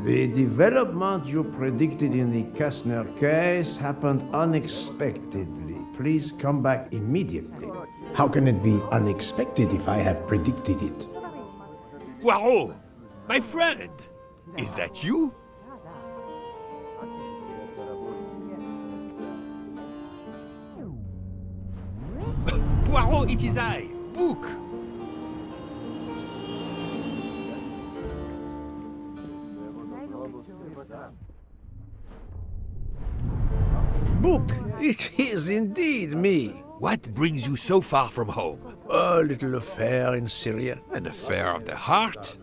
The development you predicted in the Kastner case happened unexpectedly. Please come back immediately. How can it be unexpected if I have predicted it? Poirot! My friend! Is that you? Poirot, it is I, Book! Book, it is indeed me. What brings you so far from home? A little affair in Syria. An affair of the heart?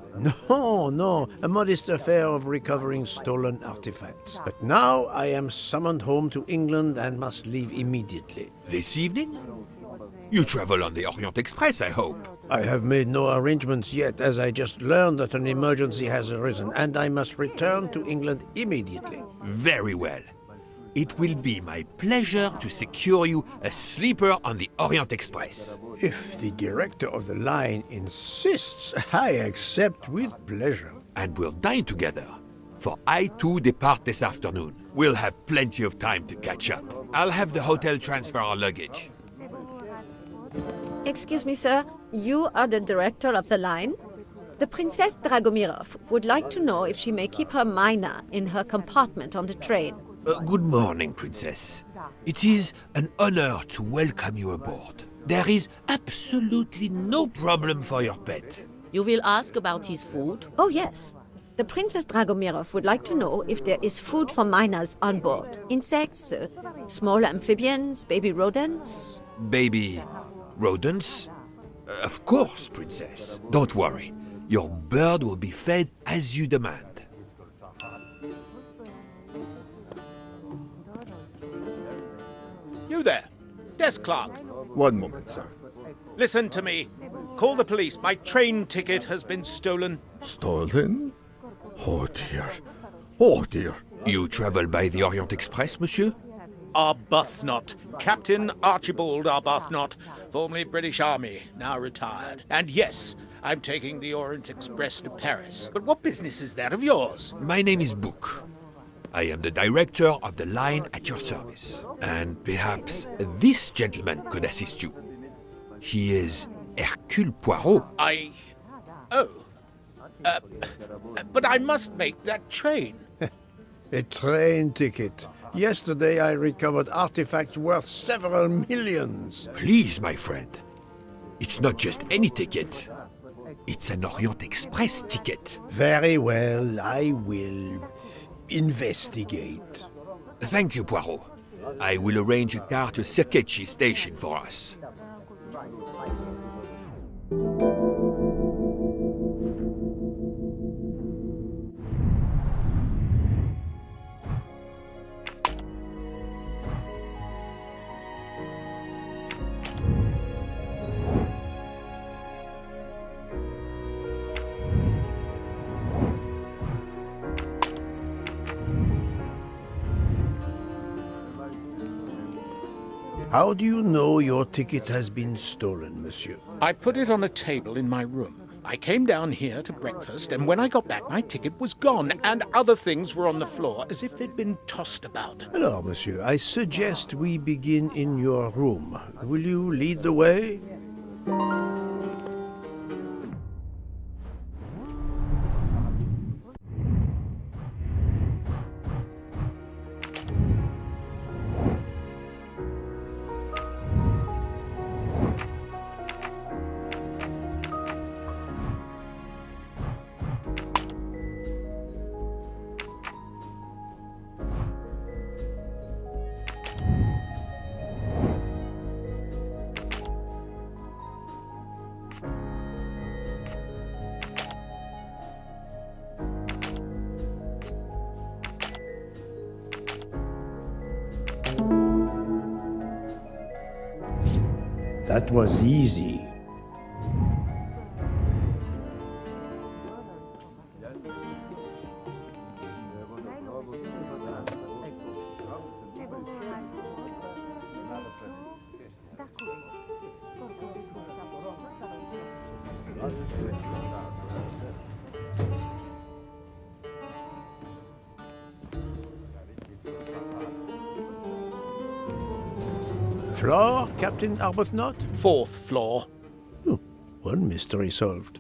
No, a modest affair of recovering stolen artifacts. But now I am summoned home to England and must leave immediately. This evening? You travel on the Orient Express, I hope. I have made no arrangements yet, as I just learned that an emergency has arisen, and I must return to England immediately. Very well. It will be my pleasure to secure you a sleeper on the Orient Express. If the director of the line insists, I accept with pleasure. And we'll dine together, for I too depart this afternoon. We'll have plenty of time to catch up. I'll have the hotel transfer our luggage. Excuse me, sir. You are the director of the line? The Princess Dragomirov would like to know if she may keep her mina in her compartment on the train. Good morning, Princess. It is an honor to welcome you aboard. There is absolutely no problem for your pet. You will ask about his food? Oh, yes. The Princess Dragomirov would like to know if there is food for miners on board. Insects, small amphibians, baby rodents. Baby rodents? Of course, Princess. Don't worry. Your bird will be fed as you demand. You there, desk clerk. One moment, sir. Listen to me. Call the police. My train ticket has been stolen. Stolen? Oh dear. Oh dear. You travel by the Orient Express, monsieur? Arbuthnot. Captain Archibald Arbuthnot, formerly British Army, now retired. And yes, I'm taking the Orient Express to Paris. But what business is that of yours? My name is Book. I am the director of the line at your service. And perhaps this gentleman could assist you. He is Hercule Poirot. But I must make that train. A train ticket. Yesterday I recovered artifacts worth several millions. Please, my friend. It's not just any ticket. It's an Orient Express ticket. Very well, I will investigate. Thank you, Poirot. I will arrange a car to Circecchi station for us. How do you know your ticket has been stolen, monsieur? I put it on a table in my room. I came down here to breakfast, and when I got back, my ticket was gone, and other things were on the floor, as if they'd been tossed about. Alors, monsieur, I suggest we begin in your room. Will you lead the way? That was easy. Floor, Captain Arbuthnot? 4th floor. Oh, one mystery solved.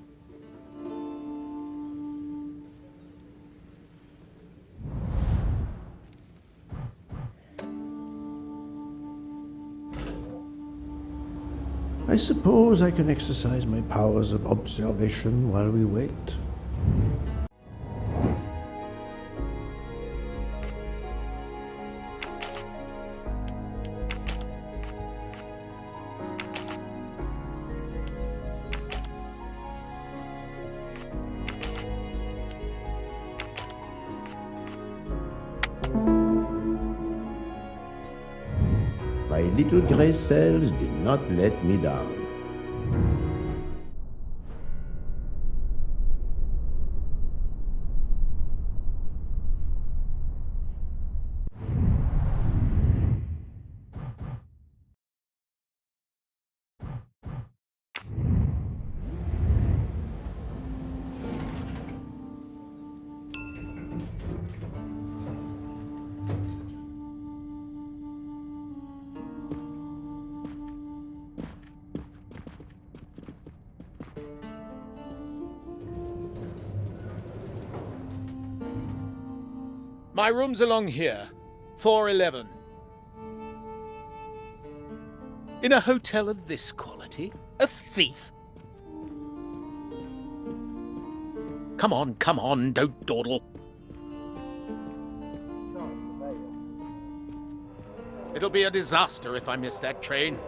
I suppose I can exercise my powers of observation while we wait. My little grey cells did not let me down. My room's along here. 411. In a hotel of this quality? A thief? Come on, don't dawdle. It'll be a disaster if I miss that train.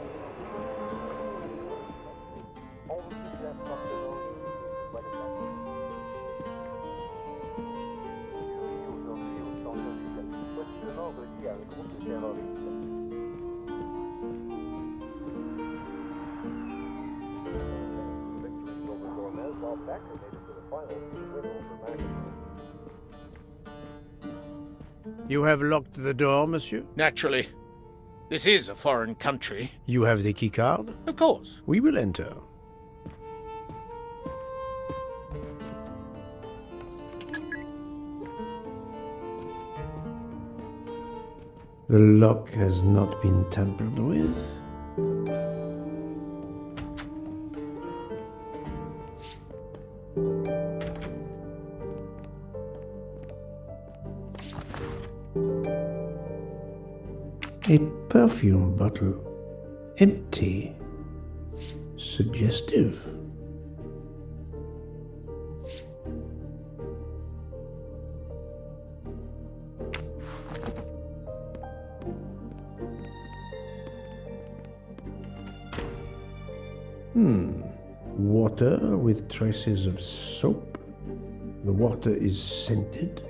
You have locked the door, monsieur? Naturally. This is a foreign country. You have the key card? Of course. We will enter. The lock has not been tampered with. A perfume bottle. Empty. Suggestive. Water with traces of soap. The water is scented.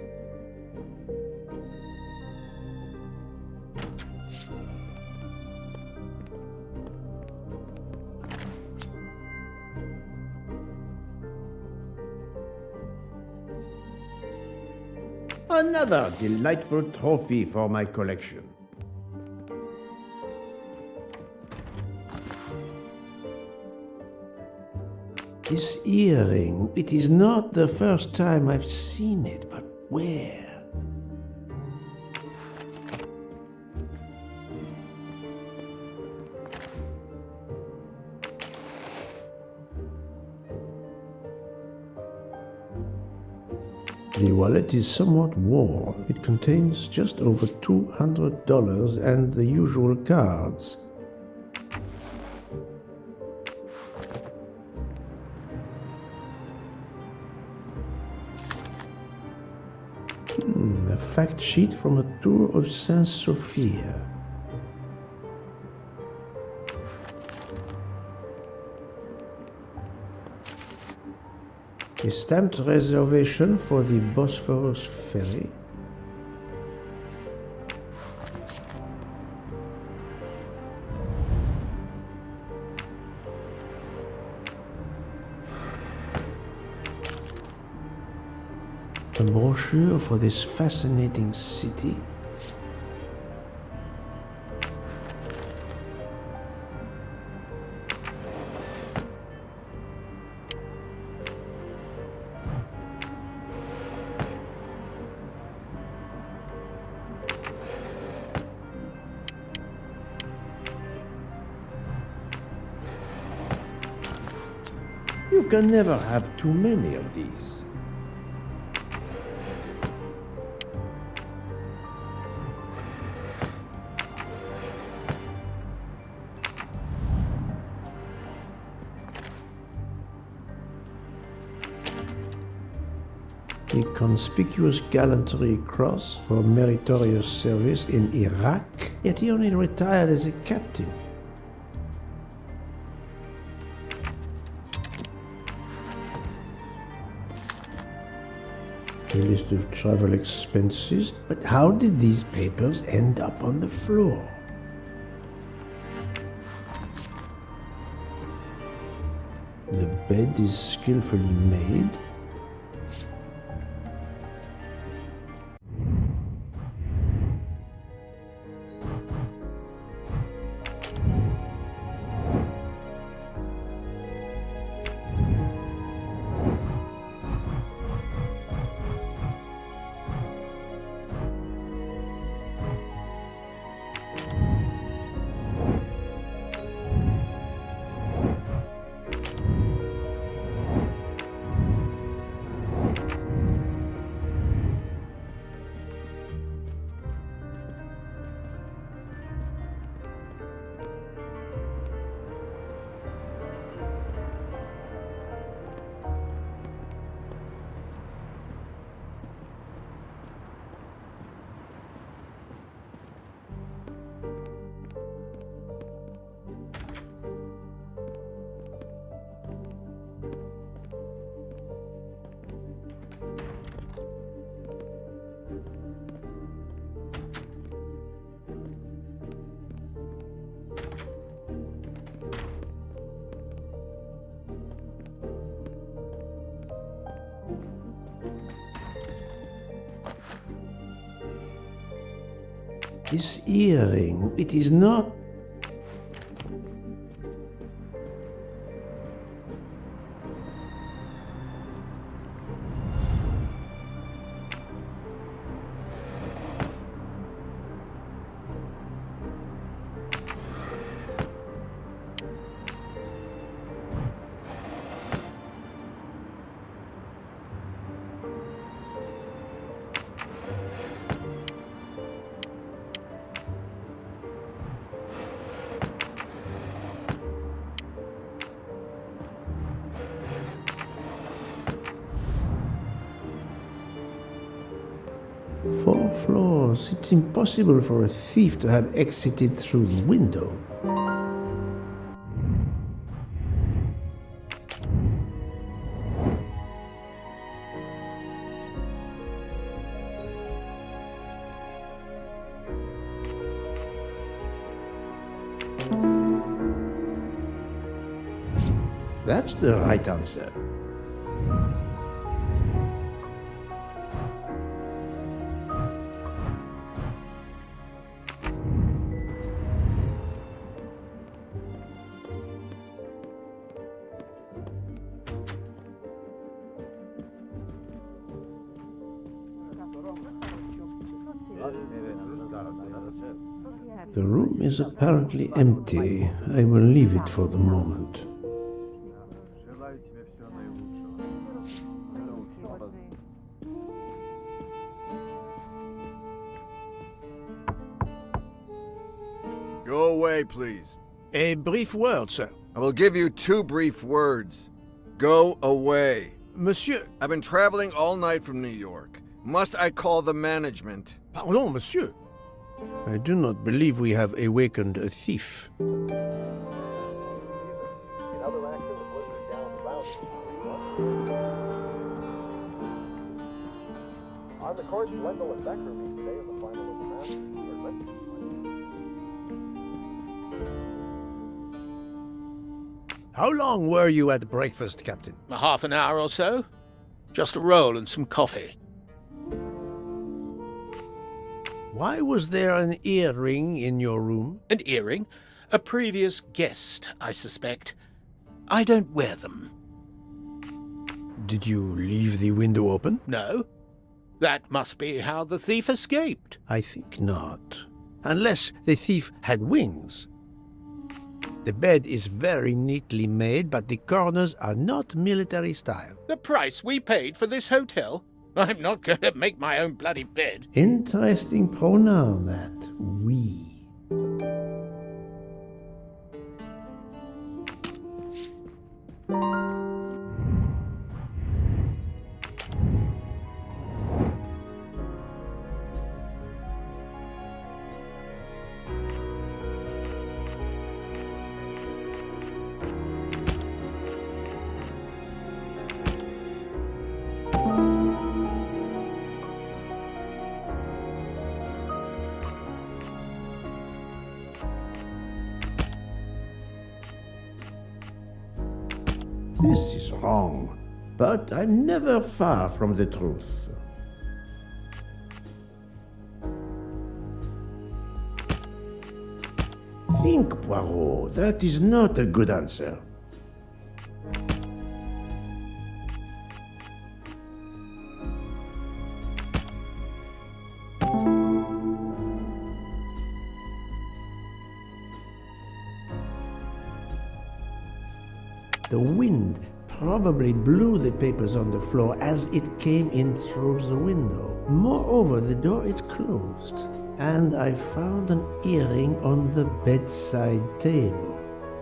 Another delightful trophy for my collection. This earring, it is not the first time I've seen it, but where? The wallet is somewhat worn. It contains just over $200 and the usual cards. A fact sheet from a tour of Saint Sophia. A stamped reservation for the Bosphorus ferry. A brochure for this fascinating city. You can never have too many of these. A conspicuous gallantry cross for meritorious service in Iraq, yet he only retired as a captain. A list of travel expenses, but how did these papers end up on the floor? The bed is skillfully made. This earring, it is not... Four floors. It's impossible for a thief to have exited through the window. That's the right answer. The room is apparently empty. I will leave it for the moment. Go away, please. A brief word, sir. I will give you 2 brief words. Go away. Monsieur... I've been traveling all night from New York. Must I call the management? Pardon, monsieur. I do not believe we have awakened a thief. On the court, Wendell and Becker meet today in the final of the match. How long were you at breakfast, Captain? A half an hour or so. Just a roll and some coffee. Why was there an earring in your room? An earring? A previous guest, I suspect. I don't wear them. Did you leave the window open? No. That must be how the thief escaped. I think not. Unless the thief had wings. The bed is very neatly made, but the corners are not military style. The price we paid for this hotel? I'm not going to make my own bloody bed. Interesting pronoun, that. We. This is wrong, but I'm never far from the truth. Think, Poirot, that is not a good answer. The wind probably blew the papers on the floor as it came in through the window. Moreover, the door is closed, and I found an earring on the bedside table.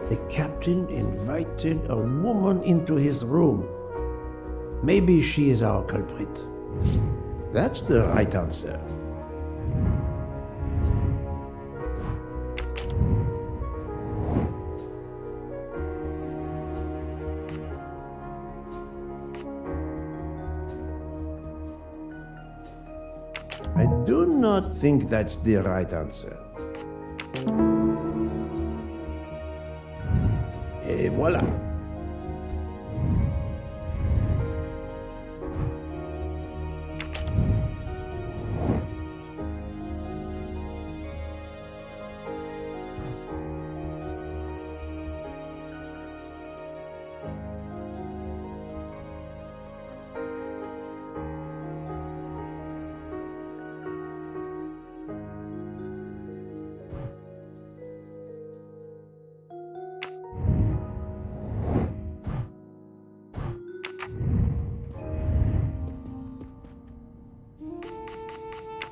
The captain invited a woman into his room. Maybe she is our culprit. That's the right answer. I do not think that's the right answer. Et voilà.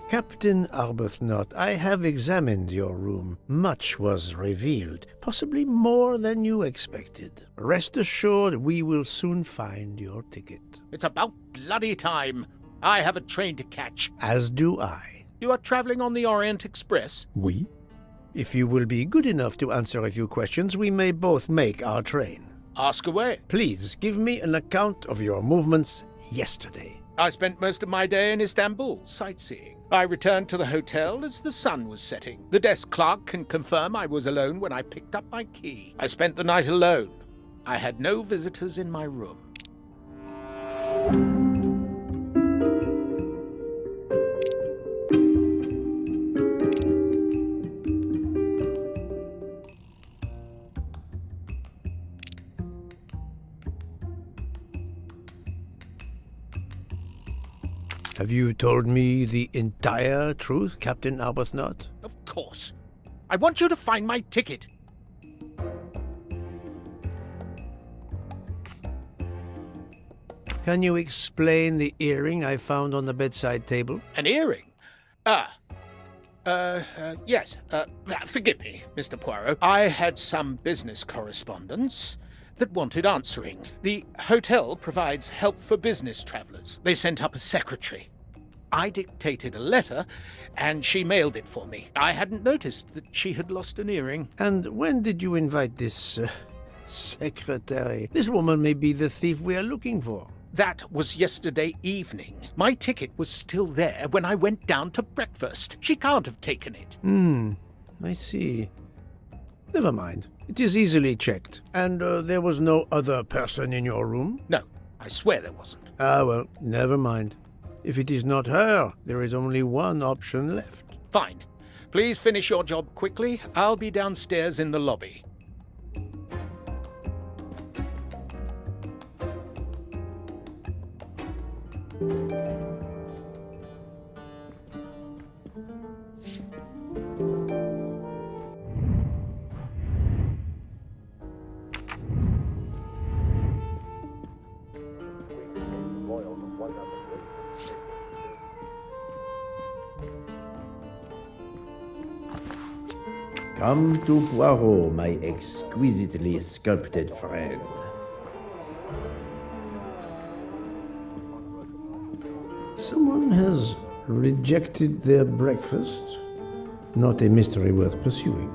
Captain Arbuthnot, I have examined your room. Much was revealed, possibly more than you expected. Rest assured we will soon find your ticket. It's about bloody time. I have a train to catch. As do I. You are traveling on the Orient Express? We? If you will be good enough to answer a few questions, we may both make our train. Ask away. Please give me an account of your movements yesterday. I spent most of my day in Istanbul, sightseeing. I returned to the hotel as the sun was setting. The desk clerk can confirm I was alone when I picked up my key. I spent the night alone. I had no visitors in my room. Have you told me the entire truth, Captain Arbuthnot? Of course. I want you to find my ticket. Can you explain the earring I found on the bedside table? An earring? Yes. Forgive me, Mr. Poirot. I had some business correspondence that wanted answering. The hotel provides help for business travelers. They sent up a secretary. I dictated a letter, and she mailed it for me. I hadn't noticed that she had lost an earring. And when did you invite this secretary? This woman may be the thief we are looking for. That was yesterday evening. My ticket was still there when I went down to breakfast. She can't have taken it. I see. Never mind. It is easily checked. And there was no other person in your room? No, I swear there wasn't. Ah, well, never mind. If it is not her, there is only one option left. Fine. Please finish your job quickly. I'll be downstairs in the lobby. Come to Poirot, my exquisitely sculpted friend. Someone has rejected their breakfast. Not a mystery worth pursuing.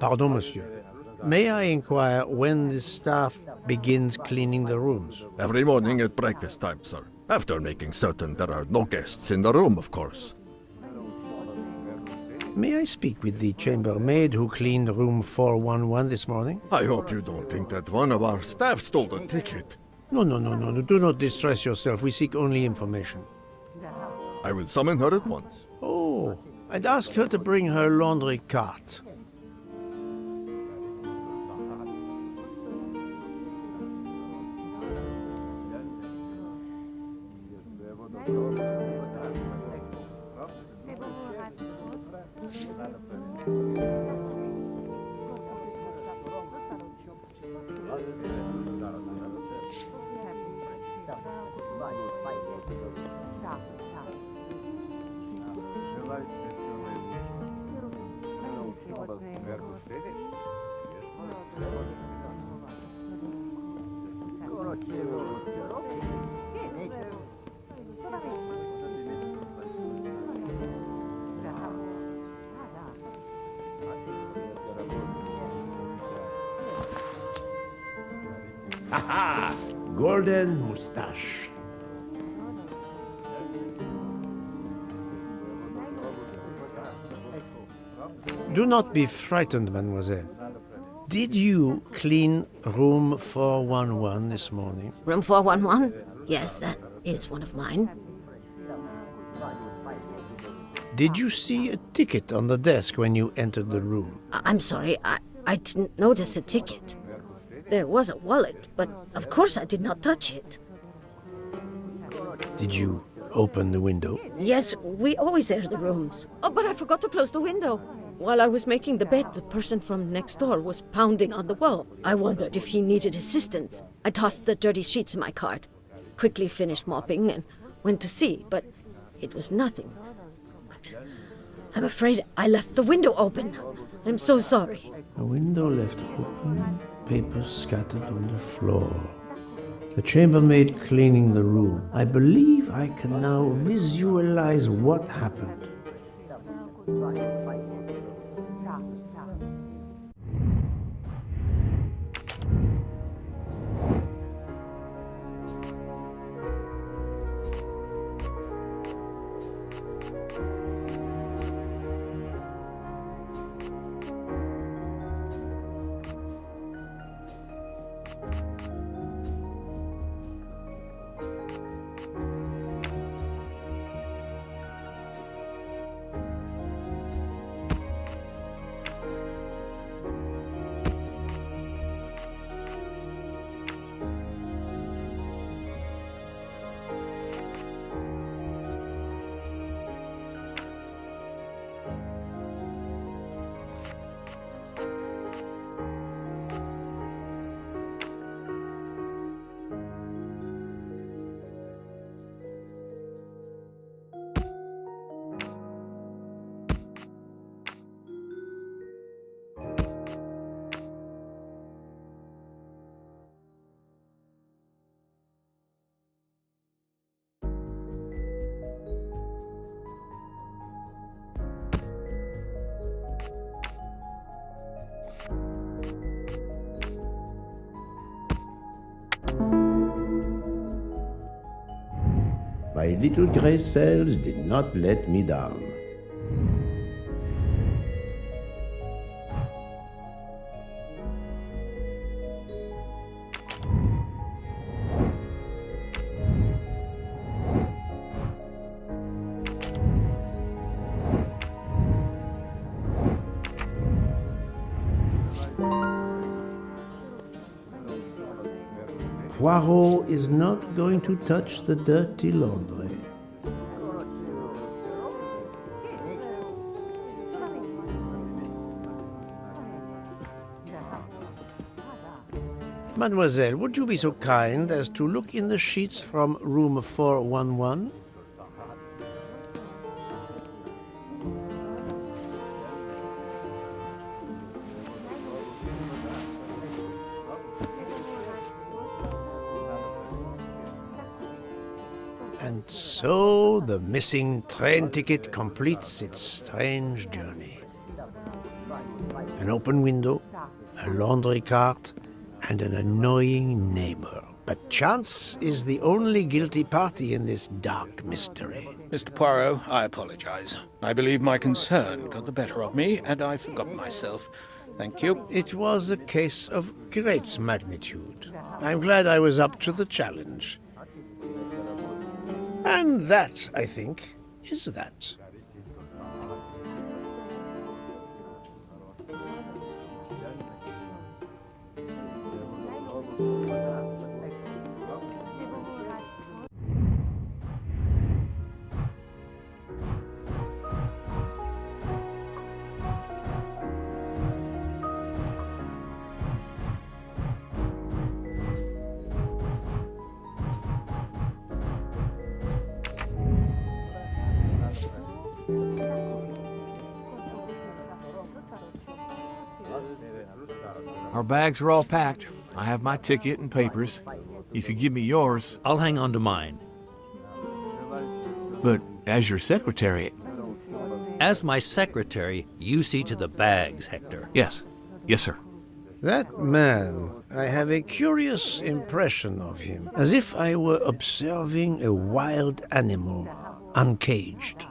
Pardon, monsieur. May I inquire when the staff begins cleaning the rooms? Every morning at breakfast time, sir. After making certain there are no guests in the room, of course. May I speak with the chambermaid who cleaned room 411 this morning? I hope you don't think that one of our staff stole the ticket. No. Do not distress yourself. We seek only information. I will summon her at once. Oh, I'd ask her to bring her laundry cart. Haha! Golden moustache. Do not be frightened, mademoiselle. Did you clean room 411 this morning? Room 411? Yes, that is one of mine. Did you see a ticket on the desk when you entered the room? I'm sorry, I didn't notice a ticket. There was a wallet, but of course I did not touch it. Did you open the window? Yes, we always air the rooms. Oh, but I forgot to close the window. While I was making the bed, the person from next door was pounding on the wall. I wondered if he needed assistance. I tossed the dirty sheets in my cart, quickly finished mopping, and went to see, but it was nothing. But I'm afraid I left the window open. I'm so sorry. A window left open, papers scattered on the floor. The chambermaid cleaning the room. I believe I can now visualize what happened. little gray cells did not let me down. Poirot is not going to touch the dirty laundry. Mademoiselle, would you be so kind as to look in the sheets from room 411? And so the missing train ticket completes its strange journey. An open window, a laundry cart, and an annoying neighbor. But chance is the only guilty party in this dark mystery. Mr. Poirot, I apologize. I believe my concern got the better of me, and I forgot myself. Thank you. It was a case of great magnitude. I'm glad I was up to the challenge. And that, I think, is that. Our bags are all packed. I have my ticket and papers. If you give me yours, I'll hang on to mine. but as your secretary... As my secretary, you see to the bags, Hector. Yes. Yes, sir. That man, I have a curious impression of him, as if I were observing a wild animal, uncaged.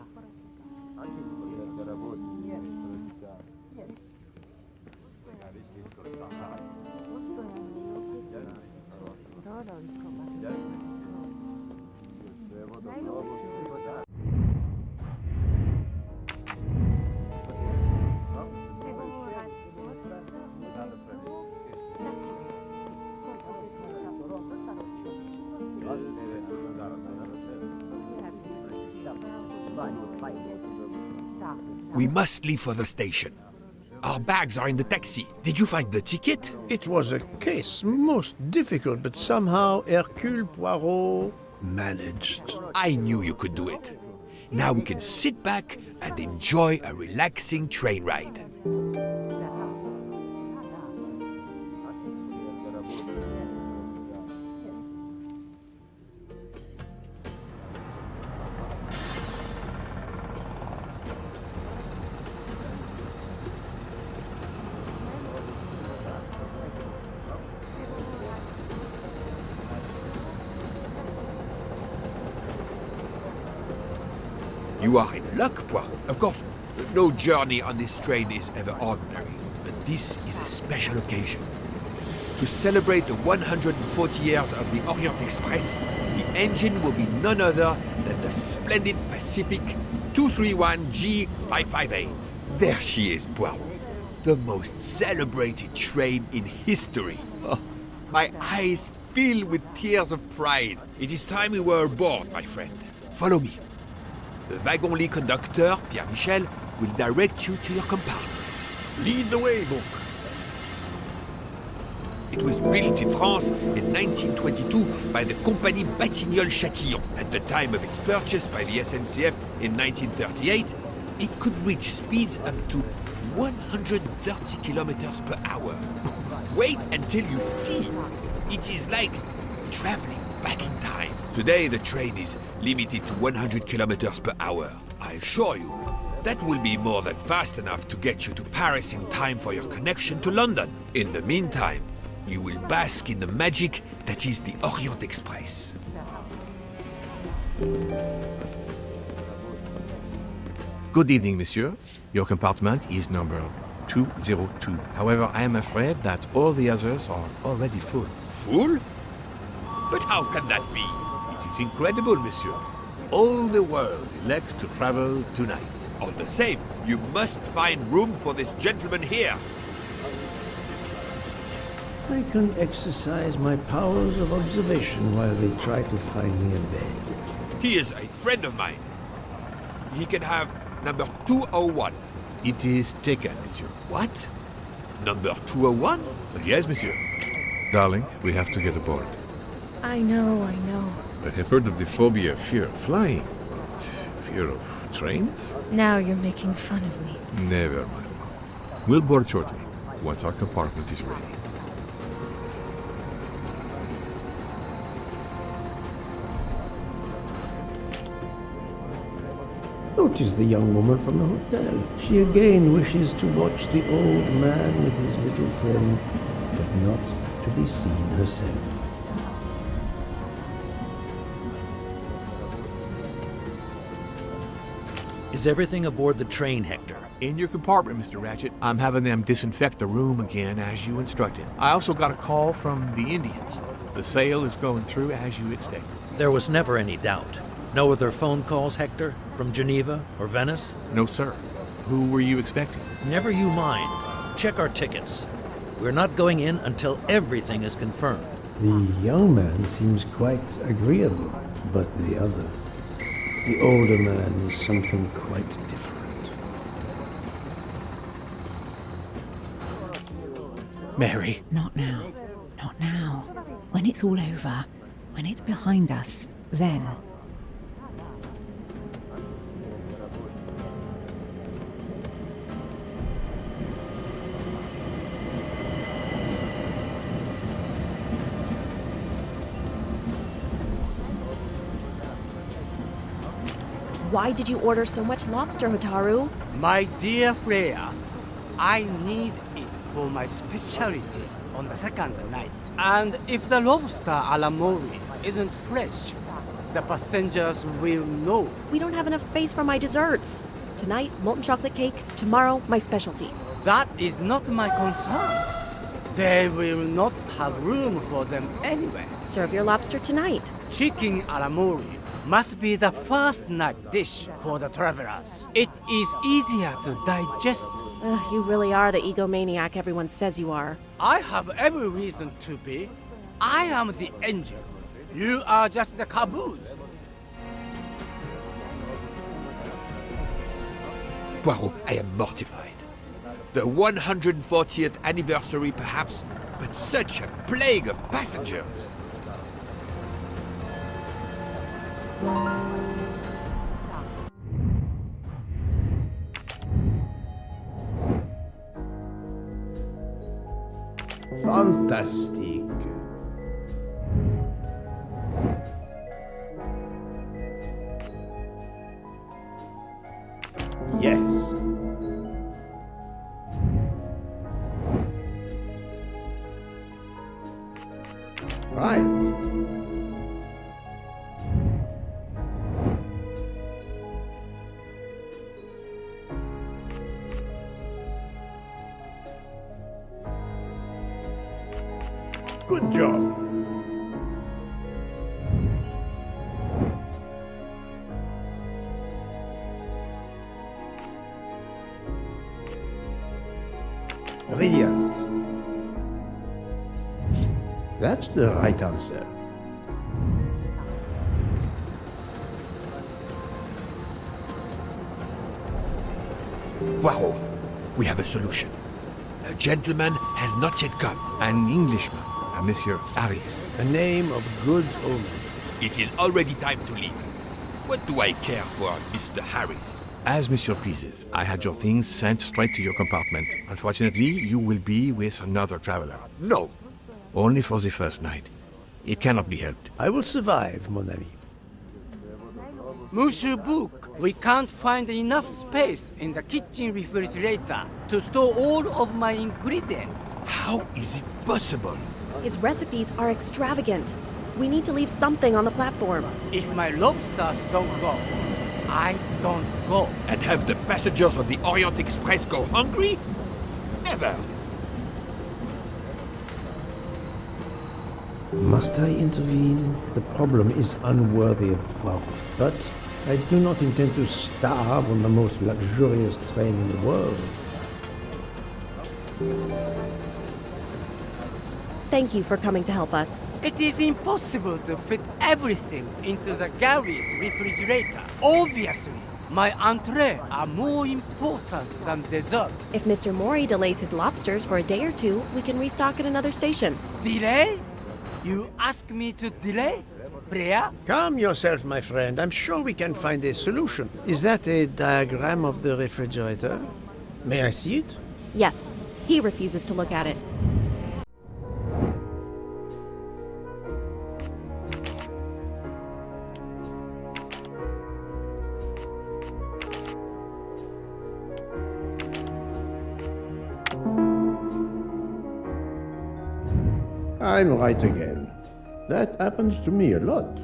We must leave for the station. Our bags are in the taxi. Did you find the ticket? It was a case most difficult, but somehow Hercule Poirot managed. I knew you could do it. Now we can sit back and enjoy a relaxing train ride. You are in luck, Poirot. Of course, no journey on this train is ever ordinary, but this is a special occasion. To celebrate the 140 years of the Orient Express, the engine will be none other than the splendid Pacific 231G558. There she is, Poirot. The most celebrated train in history. Oh, my eyes fill with tears of pride. It is time we were aboard, my friend. Follow me. The wagon-lit conductor, Pierre Michel, will direct you to your compartment. Lead the way, Book. It was built in France in 1922 by the Compagnie Batignolles-Châtillon. At the time of its purchase by the SNCF in 1938, it could reach speeds up to 130 kilometers per hour. Wait until you see. It is like traveling back in time. Today, the train is limited to 100 kilometers per hour. I assure you, that will be more than fast enough to get you to Paris in time for your connection to London. In the meantime, you will bask in the magic that is the Orient Express. Good evening, monsieur. Your compartment is number 202. However, I am afraid that all the others are already full. Full? But how can that be? It is incredible, monsieur. All the world elects to travel tonight. All the same, you must find room for this gentleman here. I can exercise my powers of observation while they try to find me a bed. He is a friend of mine. He can have number 201. It is taken, monsieur. What? Number 201? Yes, monsieur. Darling, we have to get aboard. I know. I have heard of the phobia, fear of flying, but fear of trains? Now you're making fun of me. Never, my love. We'll board shortly, once our compartment is ready. Notice the young woman from the hotel. She again wishes to watch the old man with his little friend, but not to be seen herself. Is everything aboard the train, Hector? In your compartment, Mr. Ratchet. I'm having them disinfect the room again as you instructed. I also got a call from the Indians. The sale is going through as you expected. There was never any doubt. No other phone calls, Hector? From Geneva or Venice? No, sir. Who were you expecting? Never you mind. Check our tickets. We're not going in until everything is confirmed. The young man seems quite agreeable, but the other, the older man, is something quite different. Mary. Not now. Not now. When it's all over, when it's behind us, then. Why did you order so much lobster, Hotaru? My dear Freya, I need it for my specialty on the second night. And if the lobster a la mori isn't fresh, the passengers will know. We don't have enough space for my desserts. Tonight, molten chocolate cake. Tomorrow, my specialty. That is not my concern. They will not have room for them anyway. Serve your lobster tonight. Chicken a la mori must be the first night dish for the travelers. It is easier to digest. You really are the egomaniac everyone says you are. I have every reason to be. I am the engine. You are just the caboose. Poirot, I am mortified. The 140th anniversary, perhaps, but such a plague of passengers. Fantastic. Yes. Right. Good job. Brilliant. That's the right answer. Poirot, we have a solution. A gentleman has not yet come. An Englishman, a Monsieur Harris. A name of good omen. It is already time to leave. What do I care for Mr. Harris? As Monsieur pleases. I had your things sent straight to your compartment. Unfortunately, you will be with another traveler. No. Only for the first night. It cannot be helped. I will survive, mon ami. Monsieur Book, we can't find enough space in the kitchen refrigerator to store all of my ingredients. How is it possible? His recipes are extravagant. We need to leave something on the platform. If my lobsters don't go, I don't go. And have the passengers of the Orient Express go hungry? Never! Must I intervene? The problem is unworthy of power. But I do not intend to starve on the most luxurious train in the world. Thank you for coming to help us. It is impossible to fit everything into the Gary's refrigerator. Obviously, my entree are more important than dessert. If Mr. Mori delays his lobsters for a day or two, we can restock at another station. Delay? You ask me to delay? Brea? Calm yourself, my friend. I'm sure we can find a solution. Is that a diagram of the refrigerator? May I see it? Yes. He refuses to look at it. I'm right again. That happens to me a lot.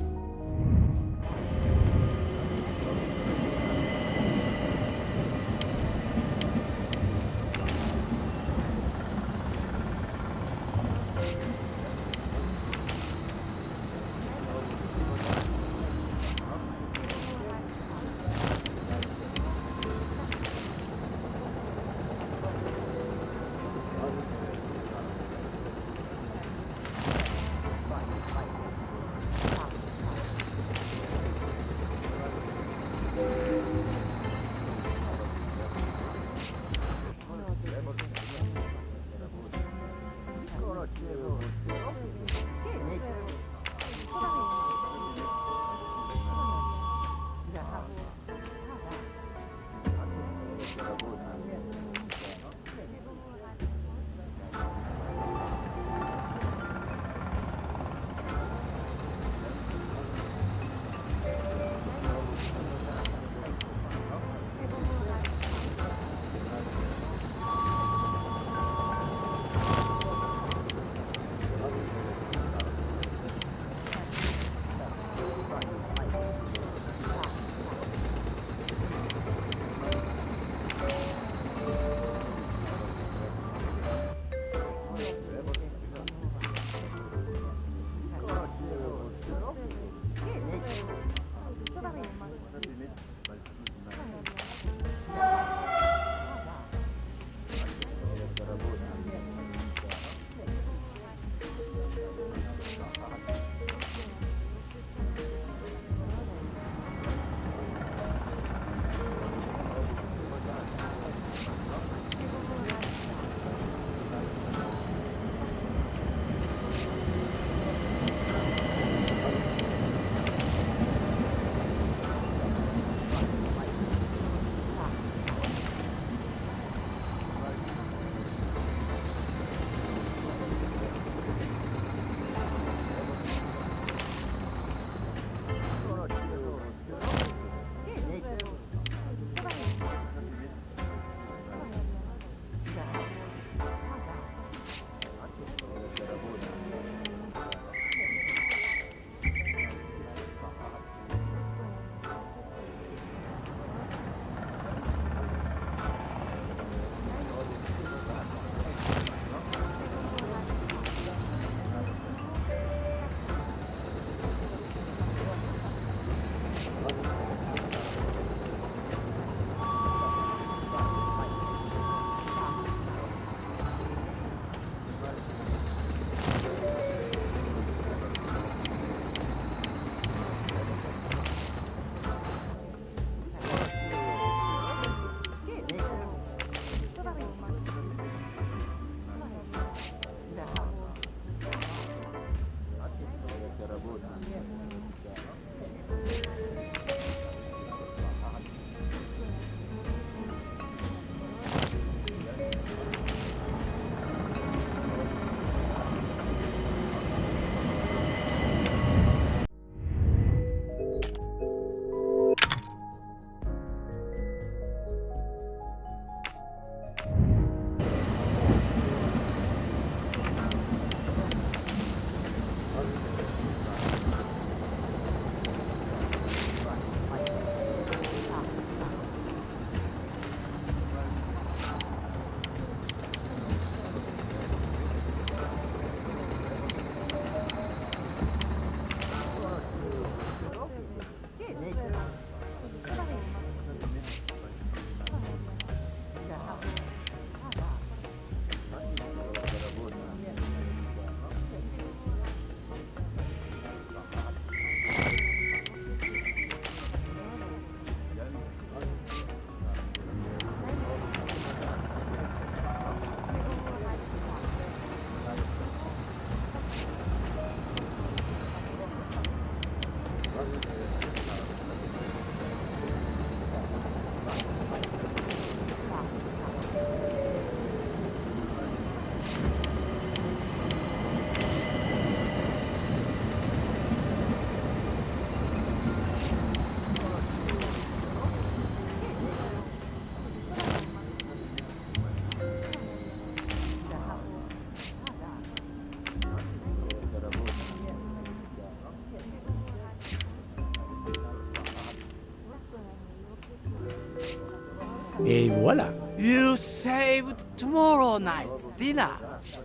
Et voilà. You saved tomorrow night's dinner.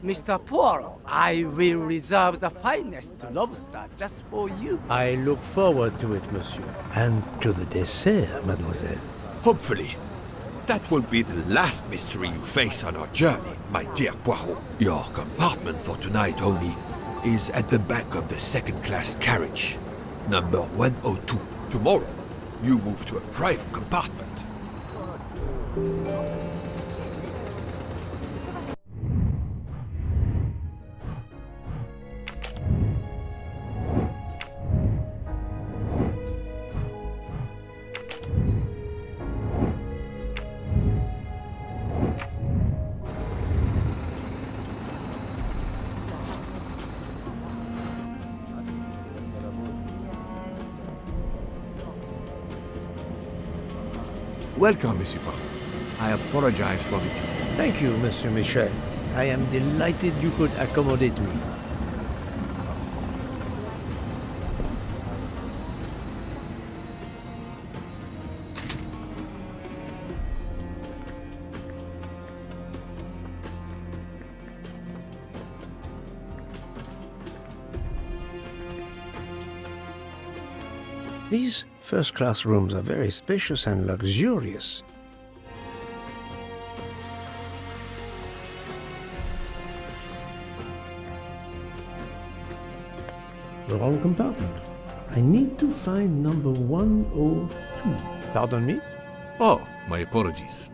Mr. Poirot, I will reserve the finest lobster just for you. I look forward to it, monsieur. And to the dessert, mademoiselle. Hopefully. That will be the last mystery you face on our journey, my dear Poirot. Your compartment for tonight only is at the back of the second-class carriage, number 102. Tomorrow, you move to a private compartment. Welcome, Monsieur Poirot. I apologize for the... Thank you, Monsieur Michel. I am delighted you could accommodate me. These first-class rooms are very spacious and luxurious. The wrong compartment. I need to find number 102. Pardon me? Oh, my apologies.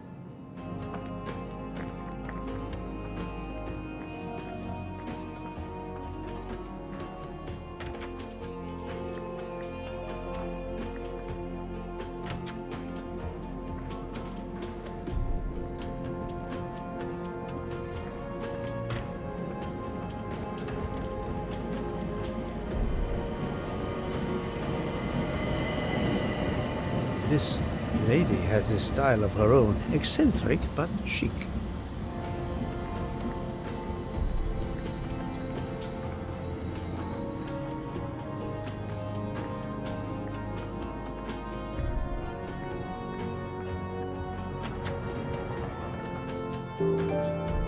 This lady has a style of her own, eccentric but chic.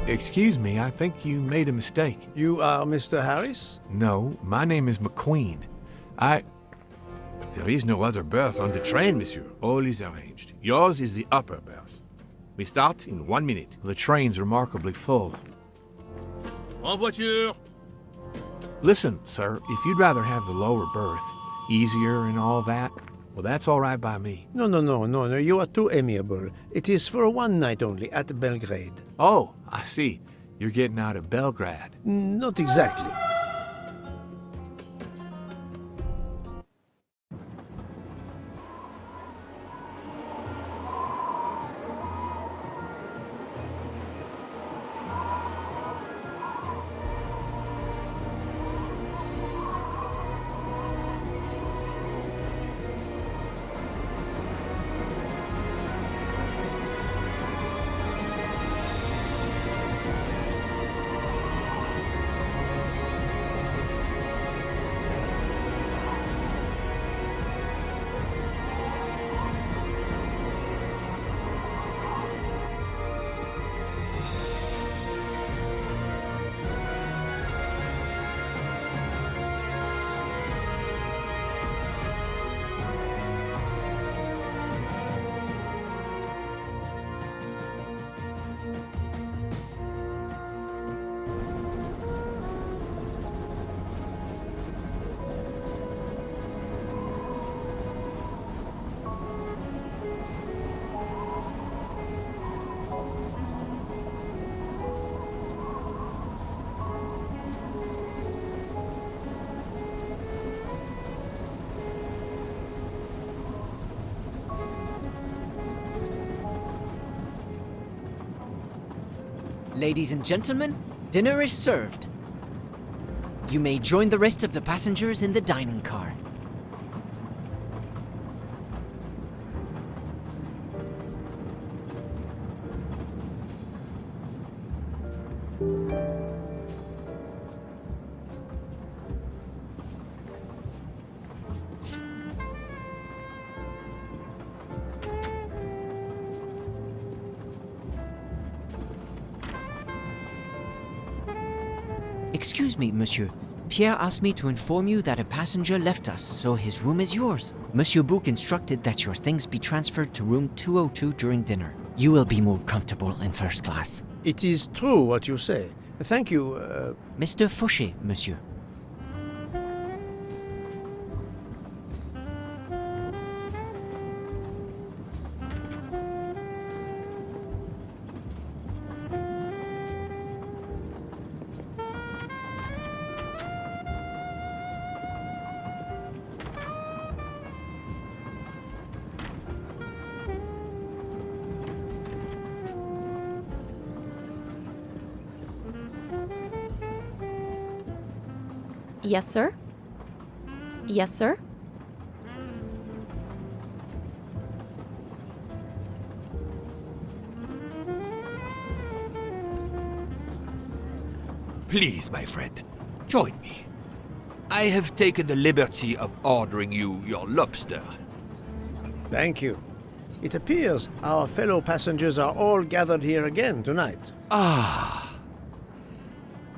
Excuse me, I think you made a mistake. You are Mr. Harris? No, my name is McQueen. There is no other berth on the train, monsieur. All is arranged. Yours is the upper berth. We start in 1 minute. The train's remarkably full. En voiture! Listen, sir, if you'd rather have the lower berth, easier and all that, well, that's all right by me. No, you are too amiable. It is for one night only, at Belgrade. Oh, I see. You're getting out of Belgrade. Not exactly. Ladies and gentlemen, dinner is served. You may join the rest of the passengers in the dining car. Excuse me, monsieur. Pierre asked me to inform you that a passenger left us, so his room is yours. Monsieur Bouc instructed that your things be transferred to room 202 during dinner. You will be more comfortable in first class. It is true what you say. Thank you, Mr. Fauché, monsieur. Yes, sir? Yes, sir? Please, my friend, join me. I have taken the liberty of ordering you your lobster. Thank you. It appears our fellow passengers are all gathered here again tonight. Ah.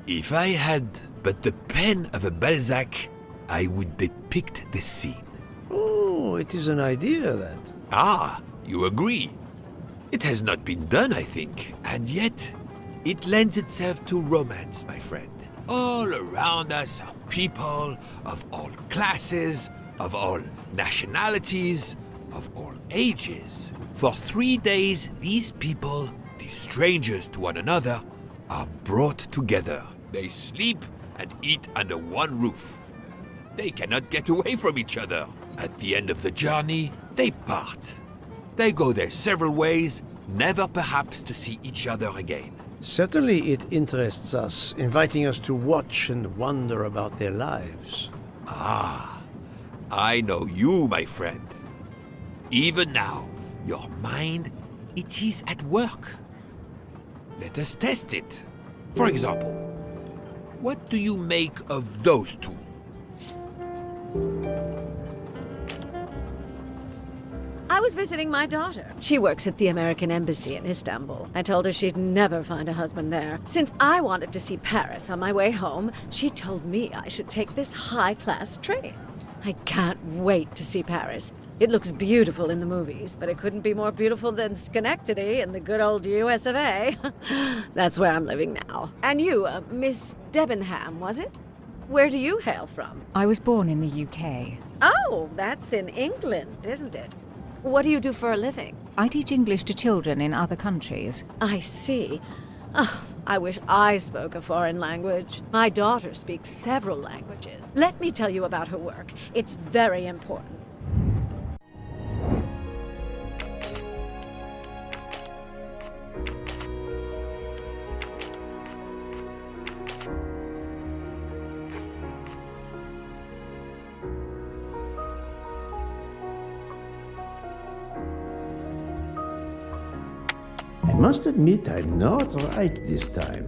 If I had but the pen of a Balzac, I would depict the scene. Oh, it is an idea, that. Ah, you agree. It has not been done, I think, and yet it lends itself to romance, my friend. All around us are people of all classes, of all nationalities, of all ages. For 3 days, these people, these strangers to one another, are brought together. They sleep and eat under one roof. They cannot get away from each other. At the end of the journey, they part. They go their several ways, never perhaps to see each other again. Certainly it interests us, inviting us to watch and wonder about their lives. Ah, I know you, my friend. Even now, your mind, it is at work. Let us test it. For example, what do you make of those two? I was visiting my daughter. She works at the American Embassy in Istanbul. I told her she'd never find a husband there. Since I wanted to see Paris on my way home, she told me I should take this high-class train. I can't wait to see Paris. It looks beautiful in the movies, but it couldn't be more beautiful than Schenectady in the good old US of A. That's where I'm living now. And you, Miss Debenham, was it? Where do you hail from? I was born in the UK. Oh, that's in England, isn't it? What do you do for a living? I teach English to children in other countries. I see. Oh, I wish I spoke a foreign language. My daughter speaks several languages. Let me tell you about her work. It's very important. I must admit I'm not right this time.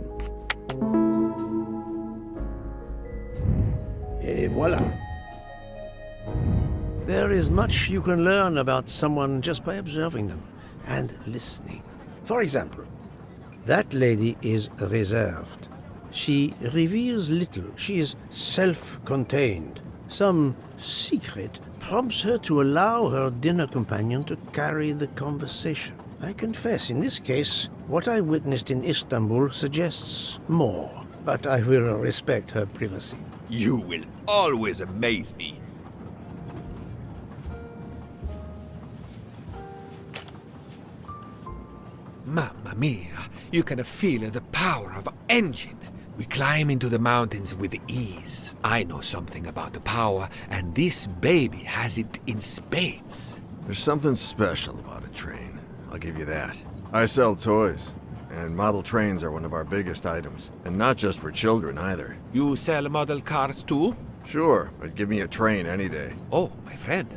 Et voilà. There is much you can learn about someone just by observing them and listening. For example, that lady is reserved. She reveals little. She is self-contained. Some secret prompts her to allow her dinner companion to carry the conversation. I confess, in this case, what I witnessed in Istanbul suggests more, but I will respect her privacy. You will always amaze me. Mamma mia, you can feel the power of our engine. We climb into the mountains with ease. I know something about the power, and this baby has it in spades. There's something special about a train. I'll give you that. I sell toys, and model trains are one of our biggest items. And not just for children, either. You sell model cars too? Sure, but give me a train any day. Oh, my friend.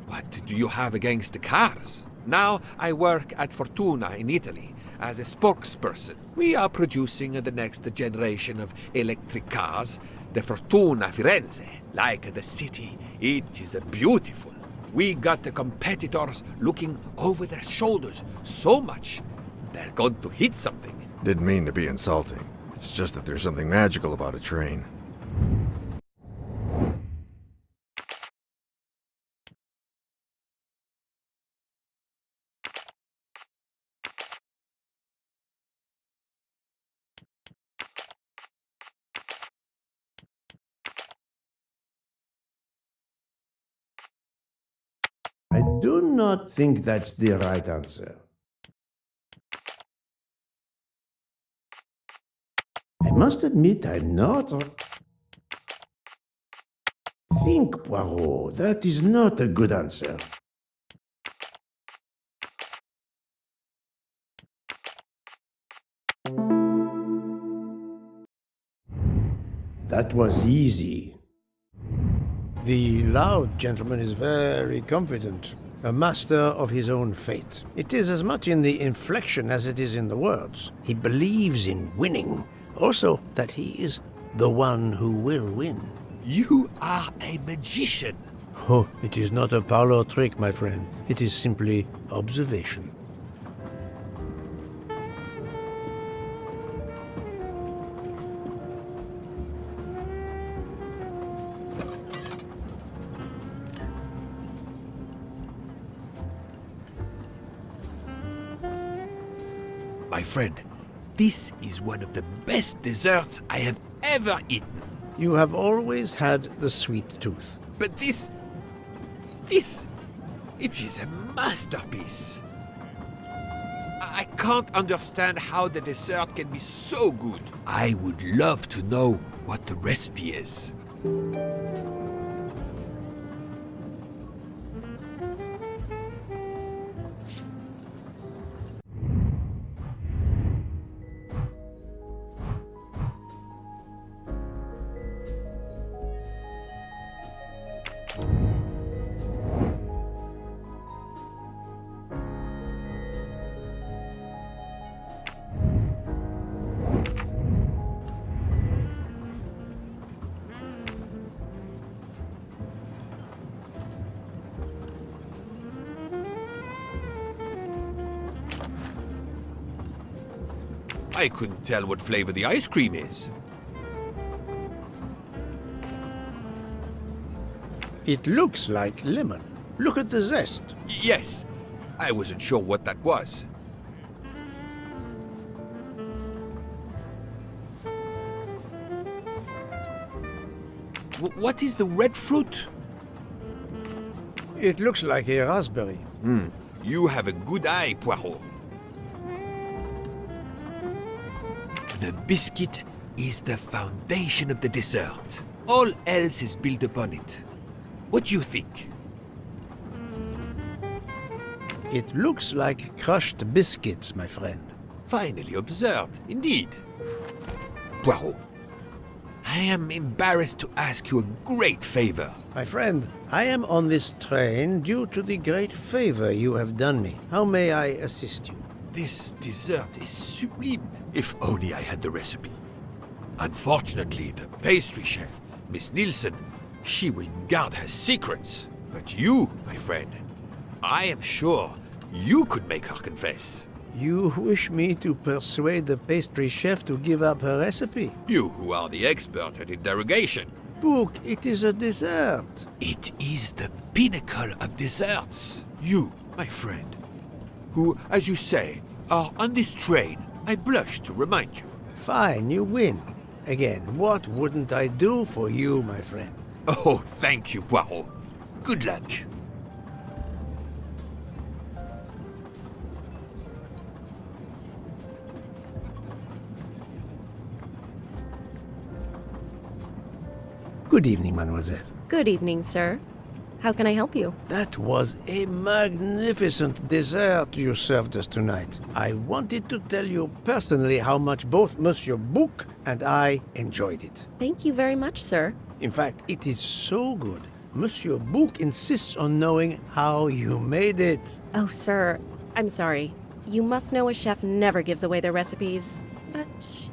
What do you have against the cars? Now I work at Fortuna in Italy as a spokesperson. We are producing the next generation of electric cars, the Fortuna Firenze. Like the city, it is beautiful. We got the competitors looking over their shoulders so much, they're going to hit something. Didn't mean to be insulting. It's It's just that there's something magical about a train. I do not think that's the right answer. I must admit I'm not. Think, Poirot. That is not a good answer. That was easy. The loud gentleman is very confident, a master of his own fate. It is as much in the inflection as it is in the words. He believes in winning, also that he is the one who will win. You are a magician. Oh, it is not a parlor trick, my friend. It is simply observation. My friend, this is one of the best desserts I have ever eaten. You have always had the sweet tooth. But it is a masterpiece. I can't understand how the dessert can be so good. I would love to know what the recipe is. I couldn't tell what flavor the ice cream is. It looks like lemon. Look at the zest. Yes, I wasn't sure what that was. What is the red fruit? It looks like a raspberry. You have a good eye, Poirot. The biscuit is the foundation of the dessert. All else is built upon it. What do you think? It looks like crushed biscuits, my friend. Finely observed, indeed. Poirot, I am embarrassed to ask you a great favor. My friend, I am on this train due to the great favor you have done me. How may I assist you? This dessert is sublime. If only I had the recipe. Unfortunately, the pastry chef, Miss Nielsen, she will guard her secrets. But you, my friend, I am sure you could make her confess. You wish me to persuade the pastry chef to give up her recipe? You who are the expert at interrogation. Book, it is a dessert. It is the pinnacle of desserts. You, my friend, who, as you say, are on this train, I blush to remind you. Fine, you win. Again, what wouldn't I do for you, my friend? Oh, thank you, Poirot. Good luck. Good evening, mademoiselle. Good evening, sir. How can I help you? That was a magnificent dessert you served us tonight. I wanted to tell you personally how much both Monsieur Bouc and I enjoyed it. Thank you very much, sir. In fact, it is so good. Monsieur Bouc insists on knowing how you made it. Oh, sir, I'm sorry. You must know a chef never gives away their recipes. But,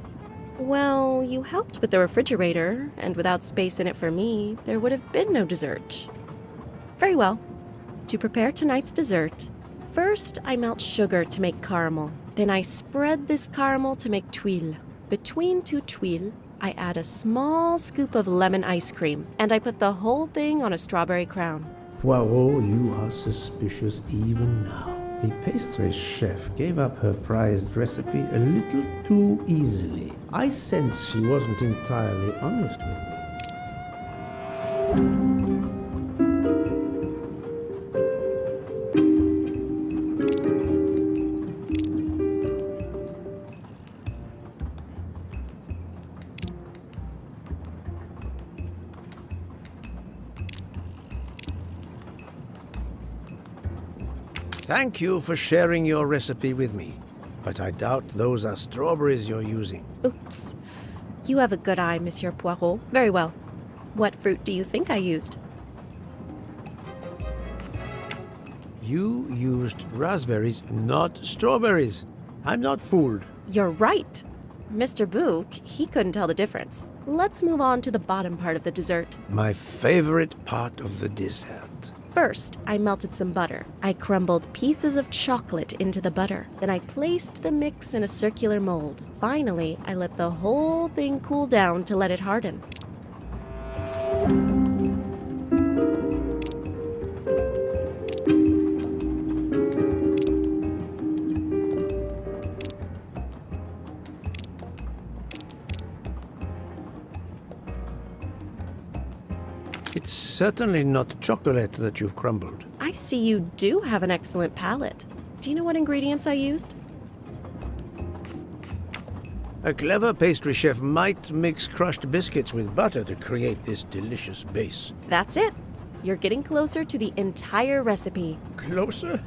well, you helped with the refrigerator, and without space in it for me, there would have been no dessert. Very well. To prepare tonight's dessert, first I melt sugar to make caramel. Then I spread this caramel to make tuiles. Between 2 tuiles, I add a small scoop of lemon ice cream, and I put the whole thing on a strawberry crown. Poirot, you are suspicious even now. The pastry chef gave up her prized recipe a little too easily. I sense she wasn't entirely honest with me. Thank you for sharing your recipe with me, but I doubt those are strawberries you're using. Oops. You have a good eye, Monsieur Poirot. Very well. What fruit do you think I used? You used raspberries, not strawberries. I'm not fooled. You're right. Mr. Bouc, he couldn't tell the difference. Let's move on to the bottom part of the dessert. My favorite part of the dessert. First, I melted some butter. I crumbled pieces of chocolate into the butter. Then I placed the mix in a circular mold. Finally, I let the whole thing cool down to let it harden. It's certainly not chocolate that you've crumbled. I see you do have an excellent palate. Do you know what ingredients I used? A clever pastry chef might mix crushed biscuits with butter to create this delicious base. That's it. You're getting closer to the entire recipe. Closer?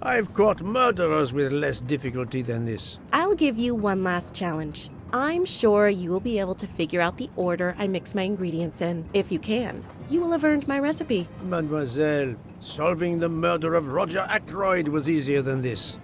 I've caught murderers with less difficulty than this. I'll give you one last challenge. I'm sure you will be able to figure out the order I mix my ingredients in. If you can, you will have earned my recipe. Mademoiselle, solving the murder of Roger Ackroyd was easier than this.